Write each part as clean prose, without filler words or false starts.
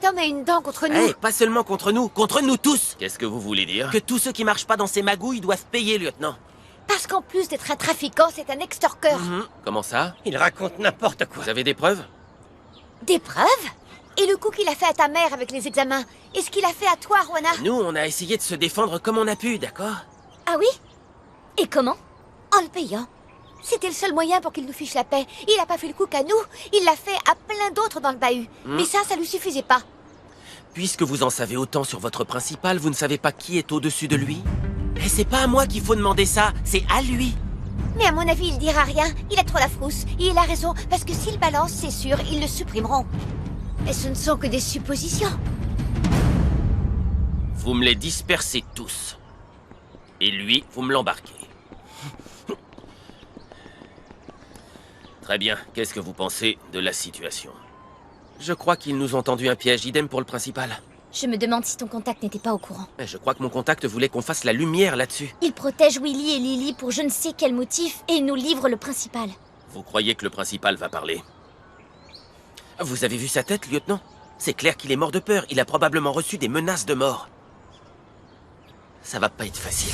Cet homme a une dent contre nous. Eh, pas seulement contre nous tous. Qu'est-ce que vous voulez dire? Que tous ceux qui marchent pas dans ces magouilles doivent payer, lieutenant. Parce qu'en plus d'être un trafiquant, c'est un extorqueur. Comment ça? Il raconte n'importe quoi. Vous avez des preuves? Des preuves? Et le coup qu'il a fait à ta mère avec les examens? Et ce qu'il a fait à toi, Rwana? Nous, on a essayé de se défendre comme on a pu, d'accord? Ah oui? Et comment? En le payant. C'était le seul moyen pour qu'il nous fiche la paix. Il a pas fait le coup qu'à nous, il l'a fait à plein d'autres dans le bahut. Mais ça lui suffisait pas. Puisque vous en savez autant sur votre principal, vous ne savez pas qui est au-dessus de lui? Et c'est pas à moi qu'il faut demander ça, c'est à lui. Mais à mon avis, il dira rien. Il a trop la frousse. Et il a raison, parce que s'il balance, c'est sûr, ils le supprimeront. Et ce ne sont que des suppositions. Vous me les dispersez tous. Et lui, vous me l'embarquez. Très bien, qu'est-ce que vous pensez de la situation? Je crois qu'ils nous ont tendu un piège, idem pour le principal. Je me demande si ton contact n'était pas au courant. Mais je crois que mon contact voulait qu'on fasse la lumière là-dessus. Il protège Willy et Lily pour je ne sais quel motif et il nous livre le principal. Vous croyez que le principal va parler? Vous avez vu sa tête, lieutenant? C'est clair qu'il est mort de peur, il a probablement reçu des menaces de mort. Ça va pas être facile.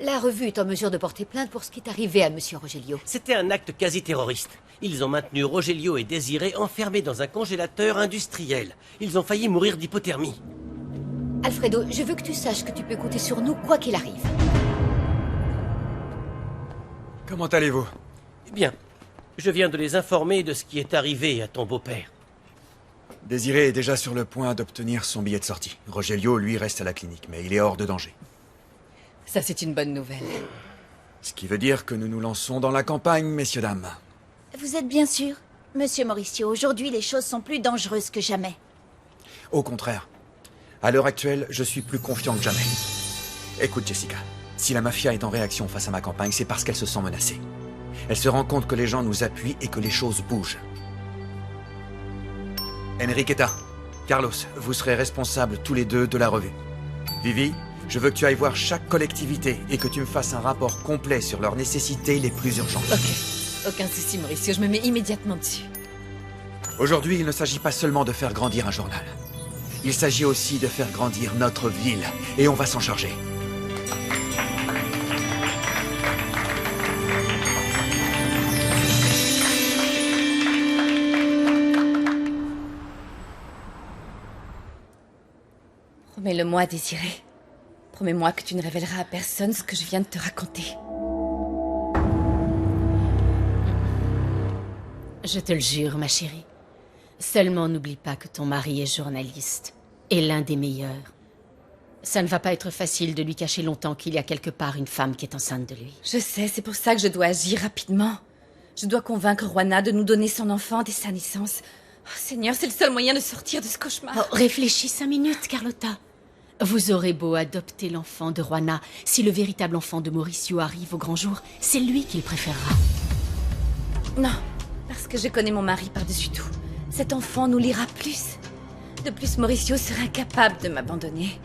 La revue est en mesure de porter plainte pour ce qui est arrivé à Monsieur Rogelio. C'était un acte quasi terroriste. Ils ont maintenu Rogelio et Désiré enfermés dans un congélateur industriel. Ils ont failli mourir d'hypothermie. Alfredo, je veux que tu saches que tu peux compter sur nous quoi qu'il arrive. Comment allez-vous? Bien. Je viens de les informer de ce qui est arrivé à ton beau-père. Désiré est déjà sur le point d'obtenir son billet de sortie. Rogelio, lui, reste à la clinique, mais il est hors de danger. Ça, c'est une bonne nouvelle. Ce qui veut dire que nous nous lançons dans la campagne, messieurs, dames. Vous êtes bien sûr? Monsieur Mauricio, aujourd'hui les choses sont plus dangereuses que jamais. Au contraire. À l'heure actuelle, je suis plus confiant que jamais. Écoute, Jessica. Si la mafia est en réaction face à ma campagne, c'est parce qu'elle se sent menacée. Elle se rend compte que les gens nous appuient et que les choses bougent. Enriqueta, Carlos, vous serez responsables tous les deux de la revue. Vivi, je veux que tu ailles voir chaque collectivité et que tu me fasses un rapport complet sur leurs nécessités les plus urgentes. Ok. Aucun souci, Mauricio. Je me mets immédiatement dessus. Aujourd'hui, il ne s'agit pas seulement de faire grandir un journal. Il s'agit aussi de faire grandir notre ville. Et on va s'en charger. Promets-le-moi, Désiré. Promets-moi que tu ne révéleras à personne ce que je viens de te raconter. Je te le jure, ma chérie. Seulement n'oublie pas que ton mari est journaliste. Et l'un des meilleurs. Ça ne va pas être facile de lui cacher longtemps qu'il y a quelque part une femme qui est enceinte de lui. Je sais, c'est pour ça que je dois agir rapidement. Je dois convaincre Rwana de nous donner son enfant dès sa naissance. Oh, Seigneur, c'est le seul moyen de sortir de ce cauchemar. Oh, réfléchis 5 minutes, Carlotta. Vous aurez beau adopter l'enfant de Rwana, si le véritable enfant de Mauricio arrive au grand jour, c'est lui qu'il préférera. Non, parce que je connais mon mari par-dessus tout. Cet enfant nous lira plus. De plus, Mauricio serait incapable de m'abandonner.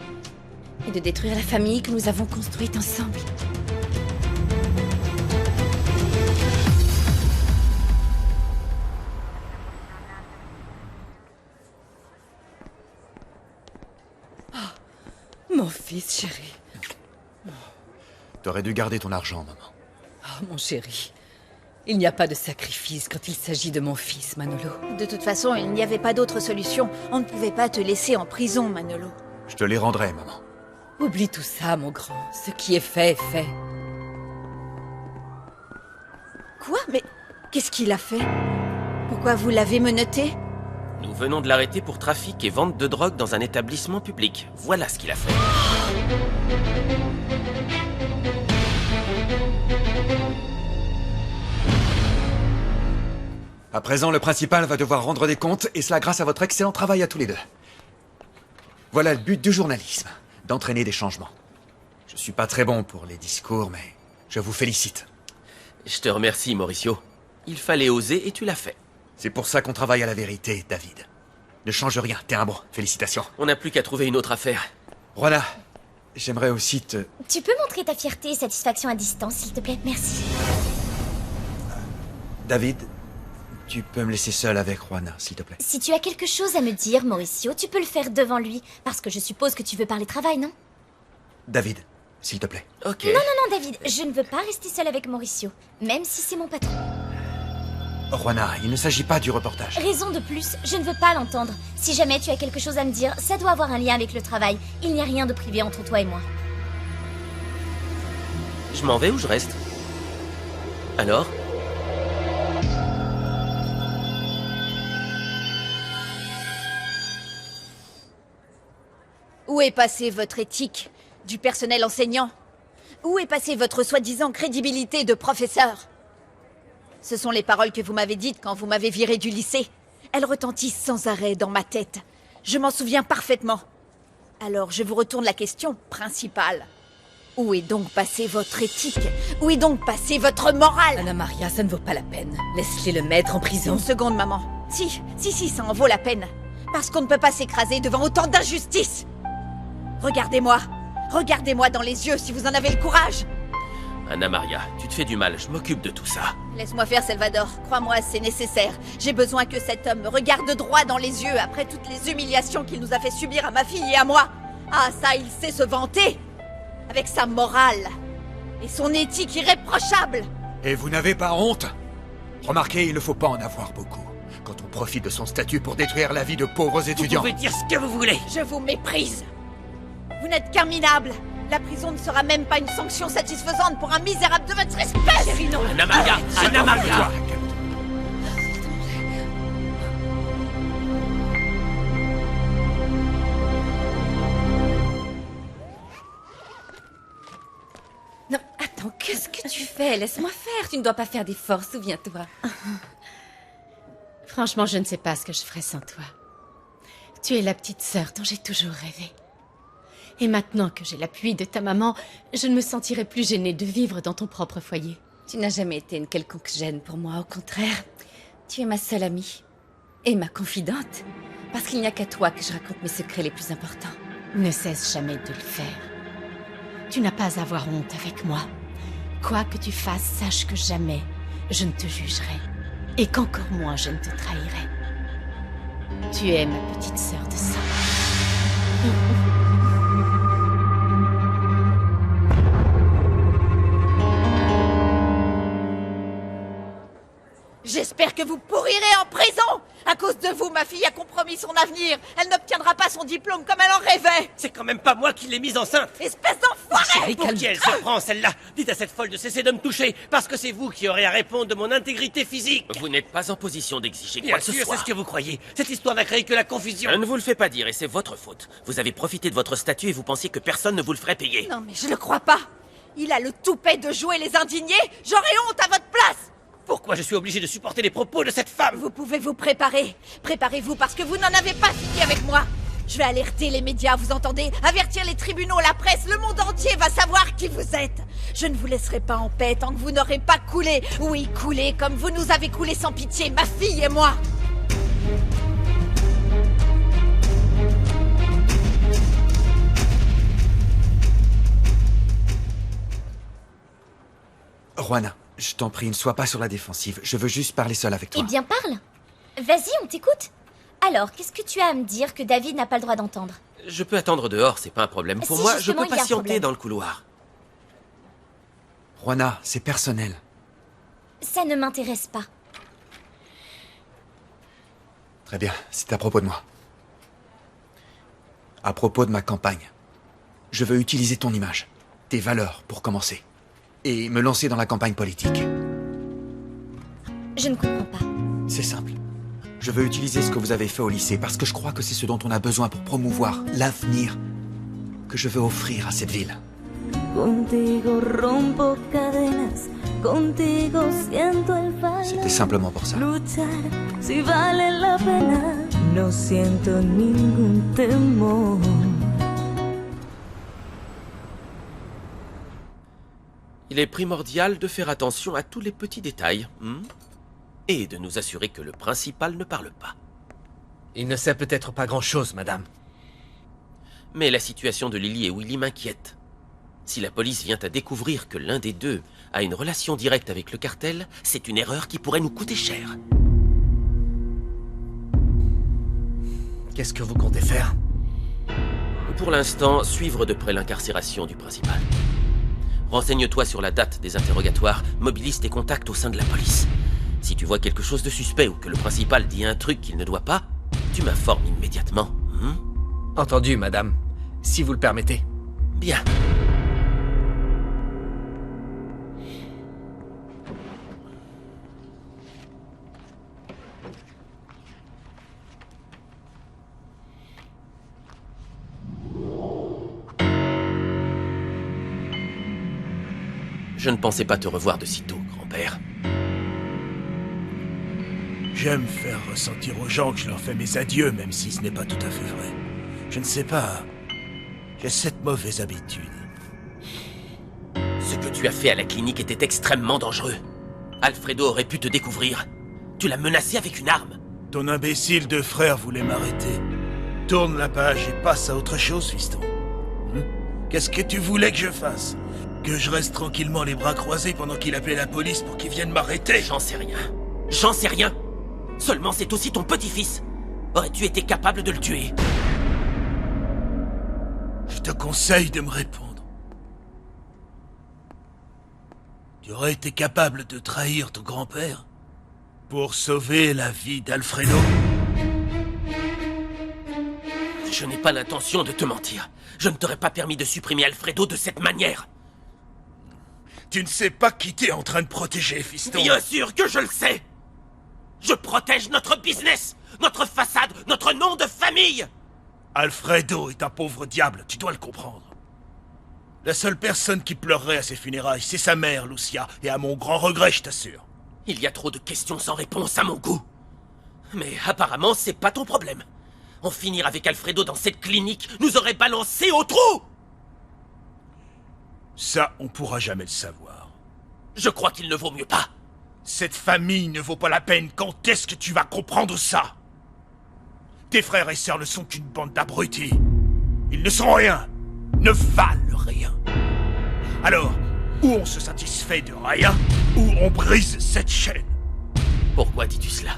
Et de détruire la famille que nous avons construite ensemble. Oh, mon fils chéri. T'aurais dû garder ton argent, maman. Oh, mon chéri. Il n'y a pas de sacrifice quand il s'agit de mon fils, Manolo. De toute façon, il n'y avait pas d'autre solution. On ne pouvait pas te laisser en prison, Manolo. Je te les rendrai, maman. Oublie tout ça, mon grand. Ce qui est fait est fait. Quoi? Mais qu'est-ce qu'il a fait? Pourquoi vous l'avez menotté? Nous venons de l'arrêter pour trafic et vente de drogue dans un établissement public. Voilà ce qu'il a fait. À présent, le principal va devoir rendre des comptes, et cela grâce à votre excellent travail à tous les deux. Voilà le but du journalisme, d'entraîner des changements. Je suis pas très bon pour les discours, mais je vous félicite. Je te remercie, Mauricio. Il fallait oser et tu l'as fait. C'est pour ça qu'on travaille à la vérité, David. Ne change rien, t'es un bon. Félicitations. On n'a plus qu'à trouver une autre affaire. Voilà. j'aimerais aussi te... Tu peux montrer ta fierté et satisfaction à distance, s'il te plaît? Merci. David, tu peux me laisser seul avec Juana, s'il te plaît. Si tu as quelque chose à me dire, Mauricio, tu peux le faire devant lui. Parce que je suppose que tu veux parler travail, non? David, s'il te plaît. Ok. Non, David, je ne veux pas rester seule avec Mauricio. Même si c'est mon patron. Juana, il ne s'agit pas du reportage. Raison de plus, je ne veux pas l'entendre. Si jamais tu as quelque chose à me dire, ça doit avoir un lien avec le travail. Il n'y a rien de privé entre toi et moi. Je m'en vais ou je reste? Alors? Où est passée votre éthique du personnel enseignant? Où est passée votre soi-disant crédibilité de professeur? Ce sont les paroles que vous m'avez dites quand vous m'avez viré du lycée. Elles retentissent sans arrêt dans ma tête. Je m'en souviens parfaitement. Alors je vous retourne la question principale. Où est donc passée votre éthique? Où est donc passée votre morale? Anna Maria, ça ne vaut pas la peine. Laisse-les le mettre en prison. Une seconde, maman. Si, ça en vaut la peine. Parce qu'on ne peut pas s'écraser devant autant d'injustice. Regardez-moi. Regardez-moi dans les yeux si vous en avez le courage. Anna Maria, tu te fais du mal, je m'occupe de tout ça. Laisse-moi faire, Salvador. Crois-moi, c'est nécessaire. J'ai besoin que cet homme me regarde droit dans les yeux après toutes les humiliations qu'il nous a fait subir à ma fille et à moi. Ah, ça, il sait se vanter. Avec sa morale. Et son éthique irréprochable. Et vous n'avez pas honte? Remarquez, il ne faut pas en avoir beaucoup. Quand on profite de son statut pour détruire la vie de pauvres étudiants. Vous pouvez dire ce que vous voulez. Je vous méprise. Vous n'êtes qu'un minable. La prison ne sera même pas une sanction satisfaisante pour un misérable de votre espèce. Chérie, non. Anna Maria, Anna Maria. Non, attends, qu'est-ce que tu fais? Laisse-moi faire. Tu ne dois pas faire d'efforts, souviens-toi. Franchement, je ne sais pas ce que je ferais sans toi. Tu es la petite sœur dont j'ai toujours rêvé. Et maintenant que j'ai l'appui de ta maman, je ne me sentirai plus gênée de vivre dans ton propre foyer. Tu n'as jamais été une quelconque gêne pour moi, au contraire. Tu es ma seule amie. Et ma confidente. Parce qu'il n'y a qu'à toi que je raconte mes secrets les plus importants. Ne cesse jamais de le faire. Tu n'as pas à avoir honte avec moi. Quoi que tu fasses, sache que jamais je ne te jugerai. Et qu'encore moins je ne te trahirai. Tu es ma petite sœur de sang. J'espère que vous pourrirez en prison. À cause de vous, ma fille a compromis son avenir. Elle n'obtiendra pas son diplôme comme elle en rêvait. C'est quand même pas moi qui l'ai mise enceinte. Espèce d'enfoiré. Chérie, pour qui elle se prend, celle-là? Dites à cette folle de cesser de me toucher, parce que c'est vous qui aurez à répondre de mon intégrité physique. Vous n'êtes pas en position d'exiger quoi Bien que ce sûr, soit. c'est ce que vous croyez. Cette histoire n'a créé que la confusion. Je ne vous le fais pas dire et c'est votre faute. Vous avez profité de votre statut et vous pensiez que personne ne vous le ferait payer. Non mais je le crois pas. Il a le toupet de jouer les indignés. J'aurais honte à votre place. Pourquoi je suis obligé de supporter les propos de cette femme? Vous pouvez vous préparer. Préparez-vous parce que vous n'en avez pas fini avec moi. Je vais alerter les médias, vous entendez? Avertir les tribunaux, la presse, le monde entier va savoir qui vous êtes. Je ne vous laisserai pas en paix tant que vous n'aurez pas coulé. Oui, coulé comme vous nous avez coulé sans pitié, ma fille et moi. Juana, je t'en prie, ne sois pas sur la défensive. Je veux juste parler seul avec toi. Eh bien, parle. Vas-y, on t'écoute. Alors, qu'est-ce que tu as à me dire que David n'a pas le droit d'entendre? Je peux attendre dehors, c'est pas un problème. Pour Si, moi, je justement, peux il y a un patienter problème. dans le couloir. Juana, c'est personnel. Ça ne m'intéresse pas. Très bien, c'est à propos de moi. À propos de ma campagne. Je veux utiliser ton image, tes valeurs pour commencer. Et me lancer dans la campagne politique. Je ne comprends pas. C'est simple. Je veux utiliser ce que vous avez fait au lycée parce que je crois que c'est ce dont on a besoin pour promouvoir l'avenir que je veux offrir à cette ville. Contigo rompo cadenas, contigo siento el fallar. C'était simplement pour ça. Luchar si vale la pena, no siento ningún temor. Il est primordial de faire attention à tous les petits détails. Et de nous assurer que le principal ne parle pas. Il ne sait peut-être pas grand-chose, madame. Mais la situation de Lily et Willy m'inquiète. Si la police vient à découvrir que l'un des deux a une relation directe avec le cartel, c'est une erreur qui pourrait nous coûter cher. Qu'est-ce que vous comptez faire? Pour l'instant, suivre de près l'incarcération du principal. Renseigne-toi sur la date des interrogatoires, mobilise tes contacts au sein de la police. Si tu vois quelque chose de suspect ou que le principal dit un truc qu'il ne doit pas, tu m'informes immédiatement. Entendu, madame. Si vous le permettez. Bien. Je ne pensais pas te revoir de sitôt, grand-père. J'aime faire ressentir aux gens que je leur fais mes adieux, même si ce n'est pas tout à fait vrai. Je ne sais pas. J'ai cette mauvaise habitude. Ce que tu as fait à la clinique était extrêmement dangereux. Alfredo aurait pu te découvrir. Tu l'as menacé avec une arme. Ton imbécile de frère voulait m'arrêter. Tourne la page et passe à autre chose, fiston. Qu'est-ce que tu voulais que je fasse? Que je reste tranquillement les bras croisés pendant qu'il appelait la police pour qu'il vienne m'arrêter? J'en sais rien. J'en sais rien. Seulement c'est aussi ton petit-fils. Aurais-tu été capable de le tuer? Je te conseille de me répondre. Tu aurais été capable de trahir ton grand-père pour sauver la vie d'Alfredo? Je n'ai pas l'intention de te mentir. Je ne t'aurais pas permis de supprimer Alfredo de cette manière. Tu ne sais pas qui t'es en train de protéger, fiston. Bien sûr que je le sais. Je protège notre business, notre façade, notre nom de famille. Alfredo est un pauvre diable, tu dois le comprendre. La seule personne qui pleurerait à ses funérailles, c'est sa mère, Lucia, et à mon grand regret, je t'assure. Il y a trop de questions sans réponse à mon goût. Mais apparemment, c'est pas ton problème. En finir avec Alfredo dans cette clinique nous aurait balancé au trou. Ça, on pourra jamais le savoir. Je crois qu'il ne vaut mieux pas. Cette famille ne vaut pas la peine. Quand est-ce que tu vas comprendre ça? Tes frères et sœurs ne sont qu'une bande d'abrutis. Ils ne sont rien. Ne valent rien. Alors, ou on se satisfait de rien, ou on brise cette chaîne. Pourquoi dis-tu cela?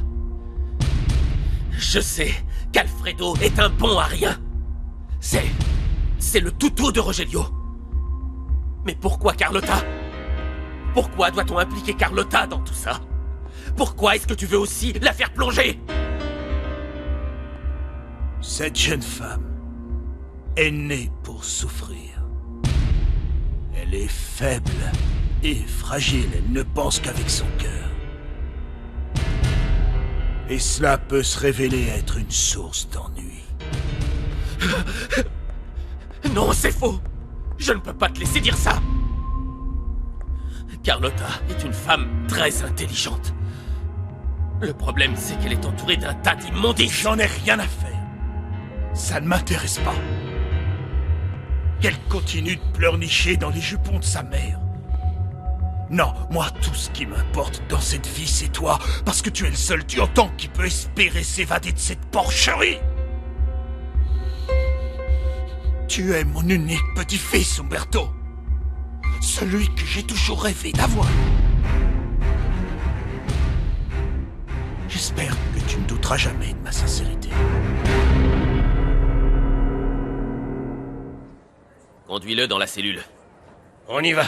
Je sais qu'Alfredo est un bon à rien. C'est le toutou de Rogelio. Mais pourquoi Carlotta? Pourquoi doit-on impliquer Carlotta dans tout ça? Pourquoi est-ce que tu veux aussi la faire plonger? Cette jeune femme est née pour souffrir. Elle est faible et fragile, elle ne pense qu'avec son cœur. Et cela peut se révéler être une source d'ennui. Non, c'est faux! Je ne peux pas te laisser dire ça! Carlotta est une femme très intelligente. Le problème, c'est qu'elle est entourée d'un tas d'immondices. J'en ai rien à faire. Ça ne m'intéresse pas. Qu'elle continue de pleurnicher dans les jupons de sa mère. Non, moi, tout ce qui m'importe dans cette vie, c'est toi. Parce que tu es le seul tuant qui peut espérer s'évader de cette porcherie. Tu es mon unique petit-fils, Umberto. Celui que j'ai toujours rêvé d'avoir. J'espère que tu ne douteras jamais de ma sincérité. Conduis-le dans la cellule. On y va.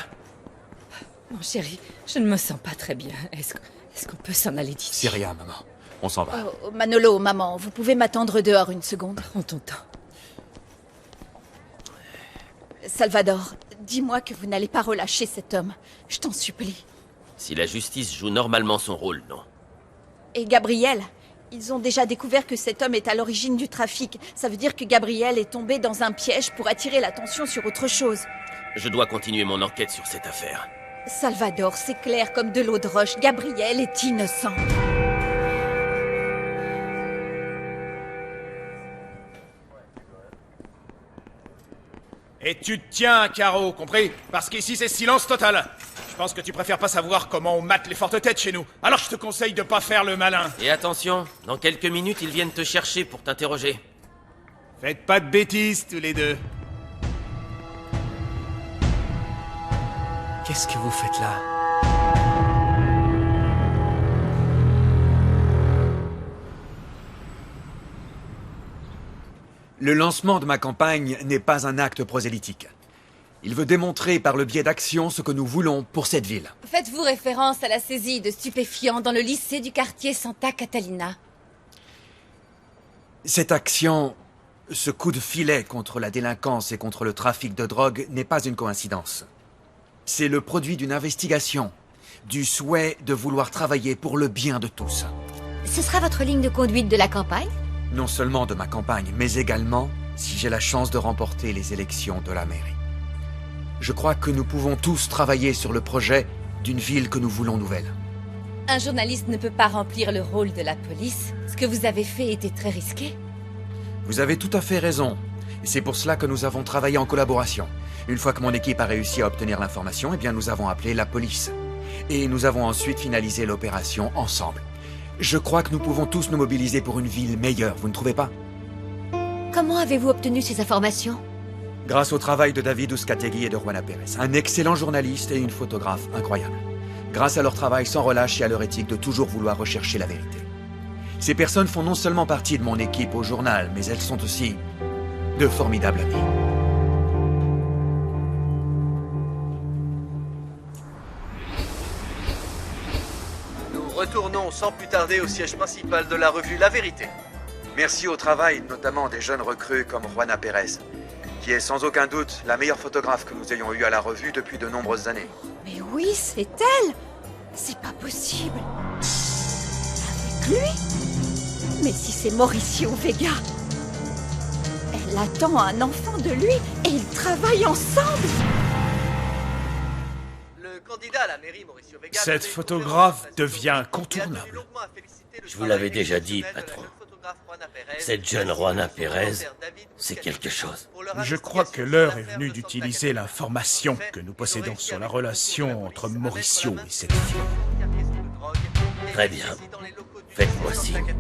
Mon chéri, je ne me sens pas très bien. Est-ce qu'on peut s'en aller d'ici? C'est rien, maman. On s'en va. Oh, Manolo, maman, vous pouvez m'attendre dehors une seconde? Prends ton temps. Salvador, dis-moi que vous n'allez pas relâcher cet homme. Je t'en supplie. Si la justice joue normalement son rôle, non. Et Gabriel? Ils ont déjà découvert que cet homme est à l'origine du trafic. Ça veut dire que Gabriel est tombé dans un piège pour attirer l'attention sur autre chose. Je dois continuer mon enquête sur cette affaire. Salvador, c'est clair comme de l'eau de roche. Gabriel est innocent. Et tu te tiens, Caro, compris? Parce qu'ici, c'est silence total. Je pense que tu préfères pas savoir comment on mate les fortes têtes chez nous. Alors je te conseille de pas faire le malin. Et attention, dans quelques minutes, ils viennent te chercher pour t'interroger. Faites pas de bêtises, tous les deux. Qu'est-ce que vous faites là? Le lancement de ma campagne n'est pas un acte prosélytique. Il veut démontrer par le biais d'actions ce que nous voulons pour cette ville. Faites-vous référence à la saisie de stupéfiants dans le lycée du quartier Santa Catalina? Cette action, ce coup de filet contre la délinquance et contre le trafic de drogue n'est pas une coïncidence. C'est le produit d'une investigation, du souhait de vouloir travailler pour le bien de tous. Ce sera votre ligne de conduite de la campagne? Non seulement de ma campagne, mais également si j'ai la chance de remporter les élections de la mairie. Je crois que nous pouvons tous travailler sur le projet d'une ville que nous voulons nouvelle. Un journaliste ne peut pas remplir le rôle de la police. Ce que vous avez fait était très risqué. Vous avez tout à fait raison. Et c'est pour cela que nous avons travaillé en collaboration. Une fois que mon équipe a réussi à obtenir l'information, eh bien nous avons appelé la police. Et nous avons ensuite finalisé l'opération ensemble. Je crois que nous pouvons tous nous mobiliser pour une ville meilleure, vous ne trouvez pas? Comment avez-vous obtenu ces informations? Grâce au travail de David Uzcategui et de Juana Pérez, un excellent journaliste et une photographe incroyable. Grâce à leur travail sans relâche et à leur éthique de toujours vouloir rechercher la vérité. Ces personnes font non seulement partie de mon équipe au journal, mais elles sont aussi de formidables amis. Nous retournons sans plus tarder au siège principal de la revue La Vérité. Merci au travail notamment des jeunes recrues comme Juana Pérez, qui est sans aucun doute la meilleure photographe que nous ayons eue à la revue depuis de nombreuses années. Mais oui, c'est elle! C'est pas possible! Avec lui? Mais si c'est Mauricio Vega! Elle attend un enfant de lui et ils travaillent ensemble! Le candidat à la mairie, Mauricio Vega... Cette photographe devient incontournable. Je vous l'avais déjà dit, patron. Cette jeune Juana Pérez, c'est quelque chose. Je crois que l'heure est venue d'utiliser l'information que nous possédons sur la relation entre Mauricio et cette fille. Très bien. Faites-moi signe.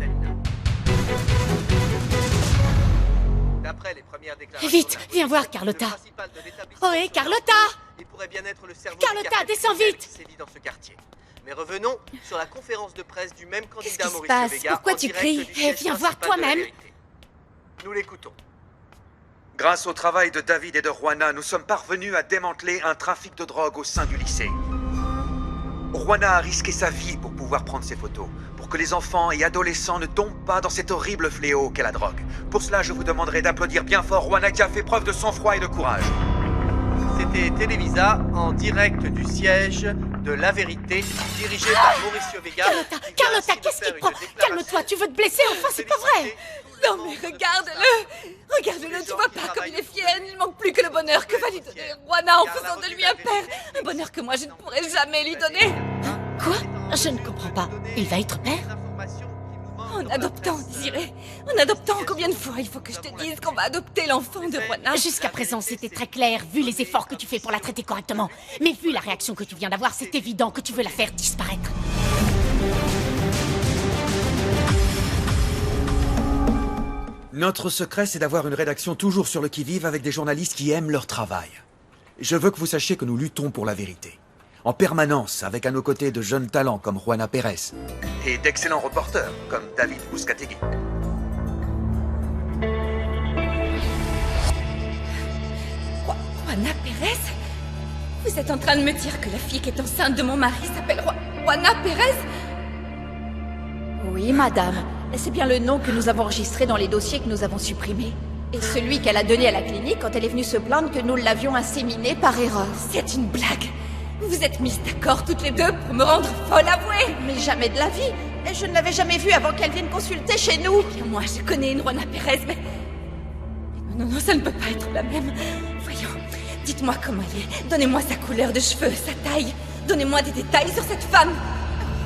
Vite, viens voir Carlotta. Ohé, Carlotta! Carlotta, descends vite! Mais revenons sur la conférence de presse du même candidat Qu'est-ce qui se Mauricio passe? Vega. Pourquoi tu cries? Viens voir toi-même. Nous l'écoutons. Grâce au travail de David et de Juana, nous sommes parvenus à démanteler un trafic de drogue au sein du lycée. Juana a risqué sa vie pour pouvoir prendre ces photos, pour que les enfants et adolescents ne tombent pas dans cet horrible fléau qu'est la drogue. Pour cela, je vous demanderai d'applaudir bien fort Juana qui a fait preuve de sang-froid et de courage. C'était Télévisa en direct du siège de La Vérité, dirigé par Mauricio Vega. Carlotta, qu'est-ce qui te prend? Calme-toi, tu veux te blesser? Enfin, c'est pas vrai! Non mais regarde-le! Regarde-le, tu vois pas comme il est fier. Il ne manque plus que le bonheur que va lui donner Juana en faisant de lui un père. Un bonheur que moi je ne pourrai jamais lui donner. Quoi? Je ne comprends pas. Il va être père? En adoptant, Désiré. En adoptant, combien de fois il faut que je te dise qu'on va adopter l'enfant de Juana? Jusqu'à présent, c'était très clair, vu les efforts que tu fais pour la traiter correctement. Mais vu la réaction que tu viens d'avoir, c'est évident que tu veux la faire disparaître. Notre secret, c'est d'avoir une rédaction toujours sur le qui-vive avec des journalistes qui aiment leur travail. Je veux que vous sachiez que nous luttons pour la vérité. En permanence, avec à nos côtés de jeunes talents comme Juana Pérez. Et d'excellents reporters comme David Uzcategui. Juana Pérez? Vous êtes en train de me dire que la fille qui est enceinte de mon mari s'appelle Juana Pérez? Oui, madame. C'est bien le nom que nous avons enregistré dans les dossiers que nous avons supprimés. Et celui qu'elle a donné à la clinique quand elle est venue se plaindre que nous l'avions inséminé par erreur. C'est une blague. Vous vous êtes mises d'accord toutes les deux pour me rendre folle avouée. Mais jamais de la vie. Je ne l'avais jamais vue avant qu'elle vienne consulter chez nous. Bien, moi, je connais une Juana Pérez, mais... Non, ça ne peut pas être la même. Voyons, dites-moi comment elle est. Donnez-moi sa couleur de cheveux, sa taille. Donnez-moi des détails sur cette femme.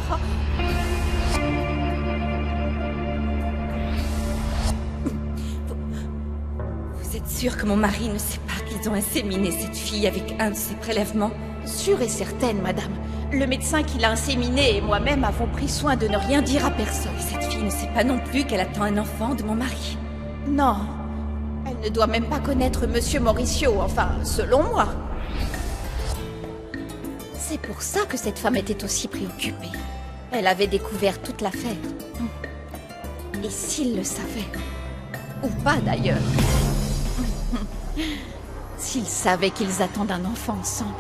Oh. Vous êtes sûr que mon mari ne sait pas qu'ils ont inséminé cette fille avec un de ses prélèvements? Sûre et certaine, madame. Le médecin qui l'a inséminée et moi-même avons pris soin de ne rien dire à personne. Cette fille ne sait pas non plus qu'elle attend un enfant de mon mari? Non. Elle ne doit même pas connaître Monsieur Mauricio, enfin, selon moi. C'est pour ça que cette femme était aussi préoccupée. Elle avait découvert toute l'affaire. Et s'il le savait, ou pas d'ailleurs, s'il savait qu'ils attendent un enfant ensemble...